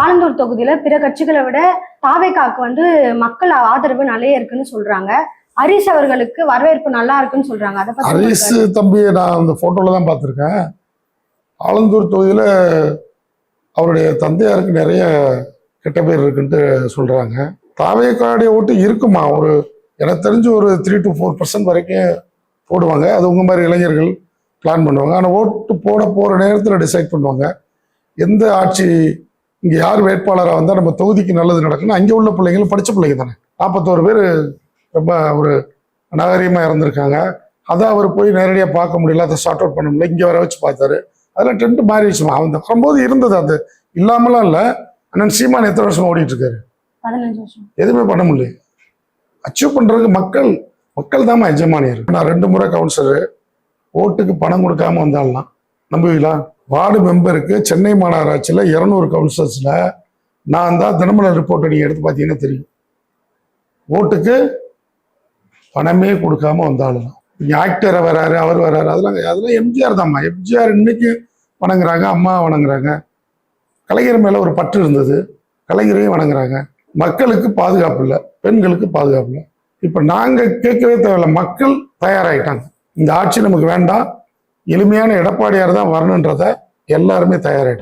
ஆலந்தூர் தொகுதியில பிற கட்சிகளை விட தாவேகாக்கு வந்து மக்கள் ஆதரவு நிறைய இருக்குன்னு சொல்றாங்க. ஹரிஷ் அவர்களுக்கு வரவேற்பு நல்லா இருக்குன்னு சொல்றாங்க. அதை பத்தி ஹரிஷ் தம்பியை நான் அந்த போட்டோல தான் பார்த்துருக்கேன். ஆலந்தூர் தொகுதியில அவருடைய தந்தையாருக்கு நிறைய கெட்ட பேர் இருக்குன்ட்டு சொல்றாங்க. தாவேகாவுடைய ஓட்டு இருக்குமா, ஒரு எனக்கு தெரிஞ்சு ஒரு 3 to 4% வரைக்கும் போடுவாங்க. அது உங்க மாதிரி இளைஞர்கள் பிளான் பண்ணுவாங்க. ஆனால் ஓட்டு போற நேரத்தில் டிசைட் பண்ணுவாங்க எந்த ஆட்சி இங்கே யார் வேட்பாளராக வந்தால் நம்ம தொகுதிக்கு நல்லது நடக்குன்னு. அங்கே உள்ள பிள்ளைங்களும் படித்த பிள்ளைங்க தானே. 41 பேர் ரொம்ப ஒரு நாகரீகமாக இருந்திருக்காங்க. அதை அவர் போய் நேரடியாக பார்க்க முடியல, அதை ஷார்ட் அவுட் பண்ண முடியல, இங்கே வர வச்சு பார்த்தாரு. அதெல்லாம் டென்ட் மாறிடுச்சுமா. அவன் வரும்போது இருந்தது, அது இல்லாமலாம் இல்லை. அண்ணன் சீமான் எத்தனை வருஷம் ஓடிட்டு இருக்காரு, 15 வருஷம் எதுவுமே பண்ண முடியல. அச்சீவ் பண்றதுக்கு மக்கள் தான் எஜமானியர். நான் 2 முறை கவுன்சிலரு, ஓட்டுக்கு பணம் கொடுக்காம வந்தாலும் நம்புவீங்களா? வார்டு மெம்பருக்கு சென்னை மாநகராட்சியில் 200 கவுன்சிலர்ஸ்ல நான் தான் தினமலர் ரிப்போர்ட்டை நீங்க எடுத்து பார்த்தீங்கன்னா தெரியும். ஓட்டுக்கு பணமே கொடுக்காம வந்தாலும் ஆக்டரை வராரு, அவர் வராரு, அதெல்லாம் எம்ஜிஆர் தான்மா. எம்ஜிஆர் இன்னைக்கு வணங்குறாங்க, அம்மா வணங்குறாங்க. கலைஞர் மேல ஒரு பற்று இருந்தது, கலைஞரையும் வணங்குறாங்க. மக்களுக்கு பாதுகாப்பு இல்லை, பெண்களுக்கு பாதுகாப்பு இல்லை. இப்ப நாங்க கேட்கவே தேவையில்லை, மக்கள் தயாராயிட்டாங்க. இந்த ஆட்சி நமக்கு வேண்டாம், எளிமையான எடப்பாடியார் தான் வரணுன்றத எல்லாருமே தயாராயிட்டாங்க.